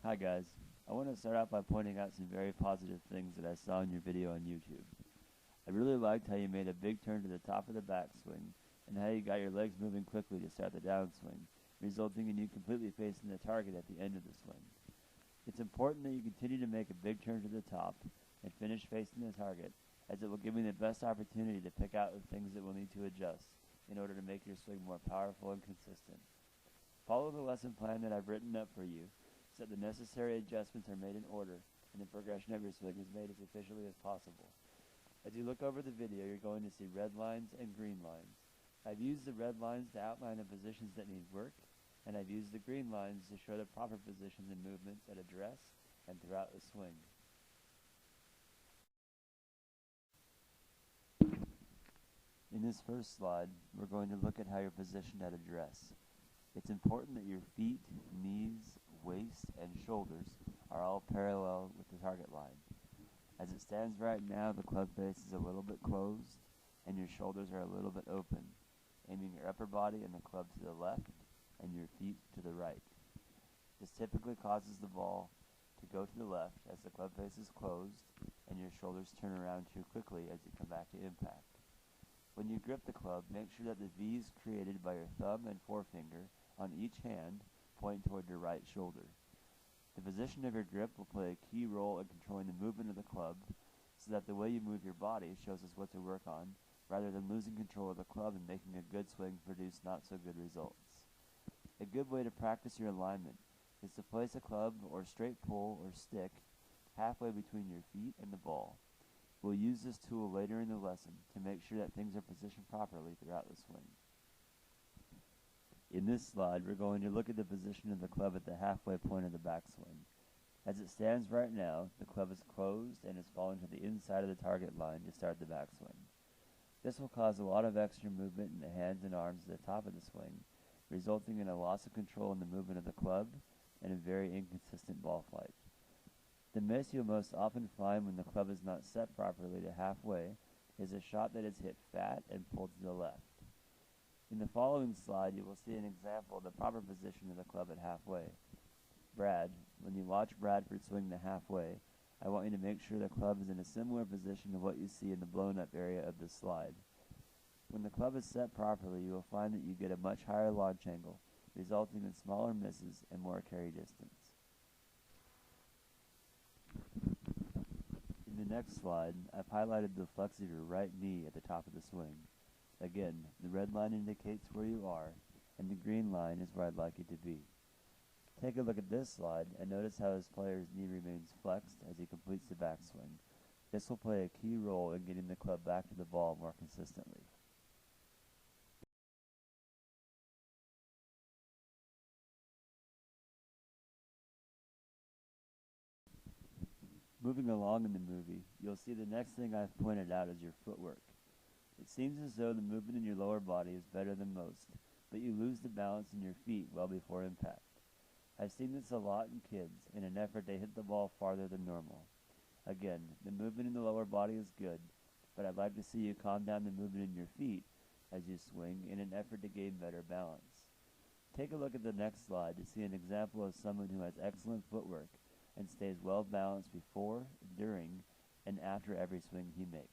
Hi guys, I want to start out by pointing out some very positive things that I saw in your video on YouTube. I really liked how you made a big turn to the top of the backswing and how you got your legs moving quickly to start the downswing, resulting in you completely facing the target at the end of the swing. It's important that you continue to make a big turn to the top and finish facing the target, as it will give me the best opportunity to pick out the things that will need to adjust in order to make your swing more powerful and consistent. Follow the lesson plan that I've written up for you, so that the necessary adjustments are made in order and the progression of your swing is made as efficiently as possible. As you look over the video, you're going to see red lines and green lines. I've used the red lines to outline the positions that need work, and I've used the green lines to show the proper positions and movements at address and throughout the swing. In this first slide, we're going to look at how you're positioned at address. It's important that your feet, knees, waist, and shoulders are all parallel with the target line. As it stands right now, the club face is a little bit closed, and your shoulders are a little bit open, aiming your upper body and the club to the left, and your feet to the right. This typically causes the ball to go to the left as the club face is closed, and your shoulders turn around too quickly as you come back to impact. When you grip the club, make sure that the V's created by your thumb and forefinger on each hand point toward your right shoulder. The position of your grip will play a key role in controlling the movement of the club, so that the way you move your body shows us what to work on, rather than losing control of the club and making a good swing produce not so good results. A good way to practice your alignment is to place a club or straight pull or stick halfway between your feet and the ball. We'll use this tool later in the lesson to make sure that things are positioned properly throughout the swing. In this slide, we're going to look at the position of the club at the halfway point of the backswing. As it stands right now, the club is closed and is falling to the inside of the target line to start the backswing. This will cause a lot of extra movement in the hands and arms at the top of the swing, resulting in a loss of control in the movement of the club and a very inconsistent ball flight. The miss you'll most often find when the club is not set properly to halfway is a shot that is hit fat and pulled to the left. In the following slide, you will see an example of the proper position of the club at halfway. Brad, when you watch Bradford swing the halfway, I want you to make sure the club is in a similar position to what you see in the blown-up area of this slide. When the club is set properly, you will find that you get a much higher launch angle, resulting in smaller misses and more carry distance. In the next slide, I've highlighted the flex of your right knee at the top of the swing. Again, the red line indicates where you are, and the green line is where I'd like you to be. Take a look at this slide and notice how his player's knee remains flexed as he completes the backswing. This will play a key role in getting the club back to the ball more consistently. Moving along in the movie, you'll see the next thing I've pointed out is your footwork. It seems as though the movement in your lower body is better than most, but you lose the balance in your feet well before impact. I've seen this a lot in kids in an effort to hit the ball farther than normal. Again, the movement in the lower body is good, but I'd like to see you calm down the movement in your feet as you swing in an effort to gain better balance. Take a look at the next slide to see an example of someone who has excellent footwork and stays well balanced before, during, and after every swing he makes.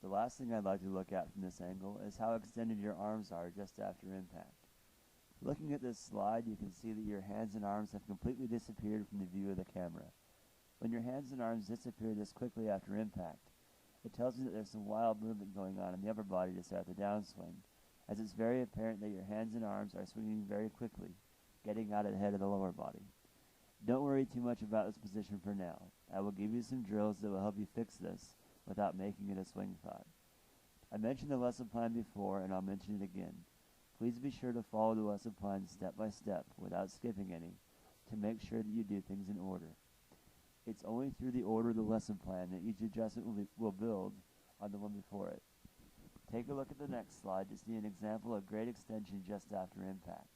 The last thing I'd like to look at from this angle is how extended your arms are just after impact. Looking at this slide, you can see that your hands and arms have completely disappeared from the view of the camera. When your hands and arms disappear this quickly after impact, it tells me that there's some wild movement going on in the upper body to start the downswing, as it's very apparent that your hands and arms are swinging very quickly, getting out ahead of the lower body. Don't worry too much about this position for now. I will give you some drills that will help you fix this without making it a swing thought. I mentioned the lesson plan before, and I'll mention it again. Please be sure to follow the lesson plan step by step without skipping any to make sure that you do things in order. It's only through the order of the lesson plan that each adjustment will build on the one before it. Take a look at the next slide to see an example of great extension just after impact.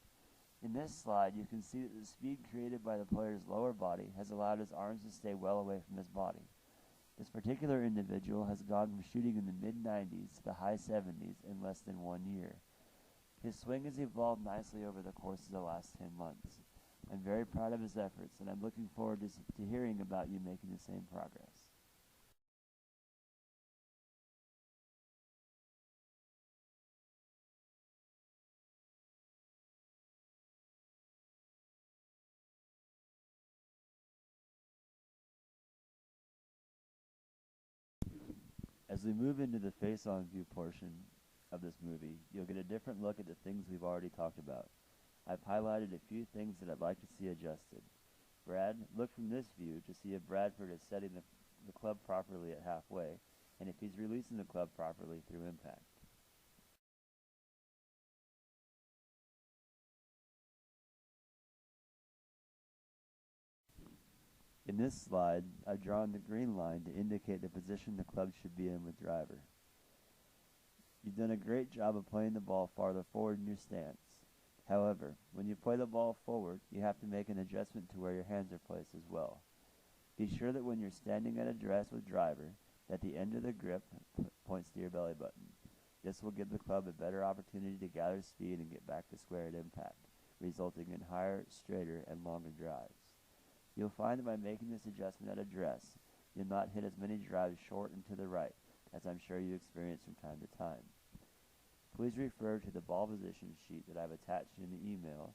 In this slide, you can see that the speed created by the player's lower body has allowed his arms to stay well away from his body. This particular individual has gone from shooting in the mid-90s to the high 70s in less than 1 year. His swing has evolved nicely over the course of the last 10 months. I'm very proud of his efforts, and I'm looking forward to hearing about you making the same progress. As we move into the face-on view portion of this movie, you'll get a different look at the things we've already talked about. I've highlighted a few things that I'd like to see adjusted. Brad, look from this view to see if Bradford is setting the club properly at halfway, and if he's releasing the club properly through impact. In this slide, I've drawn the green line to indicate the position the club should be in with driver. You've done a great job of playing the ball farther forward in your stance. However, when you play the ball forward, you have to make an adjustment to where your hands are placed as well. Be sure that when you're standing at address with driver, that the end of the grip points to your belly button. This will give the club a better opportunity to gather speed and get back to square at impact, resulting in higher, straighter, and longer drives. You'll find that by making this adjustment at address, you'll not hit as many drives short and to the right, as I'm sure you experience from time to time. Please refer to the ball position sheet that I've attached in the email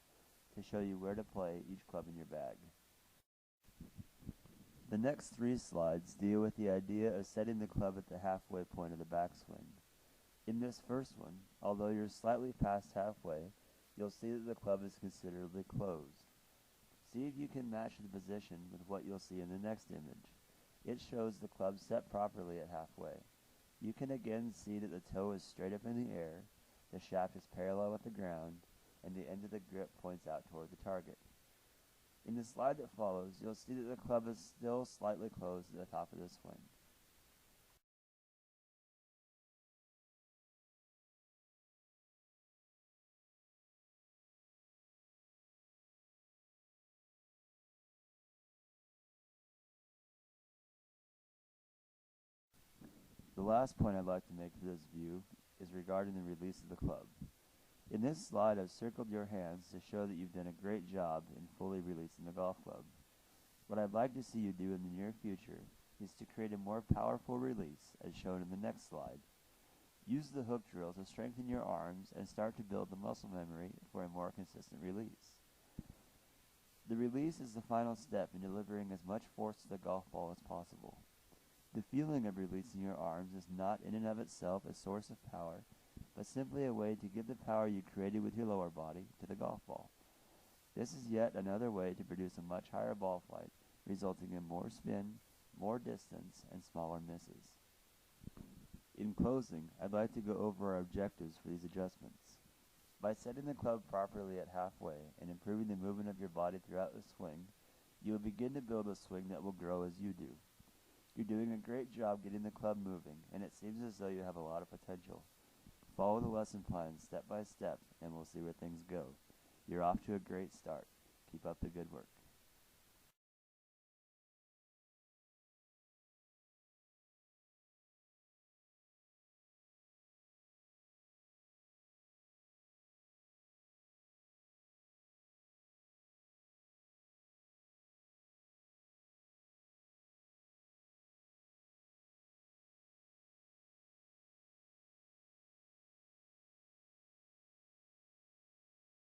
to show you where to play each club in your bag. The next 3 slides deal with the idea of setting the club at the halfway point of the backswing. In this first one, although you're slightly past halfway, you'll see that the club is considerably closed. See if you can match the position with what you'll see in the next image. It shows the club set properly at halfway. You can again see that the toe is straight up in the air, the shaft is parallel with the ground, and the end of the grip points out toward the target. In the slide that follows, you'll see that the club is still slightly closed at the top of the swing. The last point I'd like to make for this view is regarding the release of the club. In this slide, I've circled your hands to show that you've done a great job in fully releasing the golf club. What I'd like to see you do in the near future is to create a more powerful release, as shown in the next slide. Use the hook drill to strengthen your arms and start to build the muscle memory for a more consistent release. The release is the final step in delivering as much force to the golf ball as possible. The feeling of releasing your arms is not in and of itself a source of power, but simply a way to give the power you created with your lower body to the golf ball. This is yet another way to produce a much higher ball flight, resulting in more spin, more distance, and smaller misses. In closing, I'd like to go over our objectives for these adjustments. By setting the club properly at halfway and improving the movement of your body throughout the swing, you will begin to build a swing that will grow as you do. You're doing a great job getting the club moving, and it seems as though you have a lot of potential. Follow the lesson plan step by step, and we'll see where things go. You're off to a great start. Keep up the good work.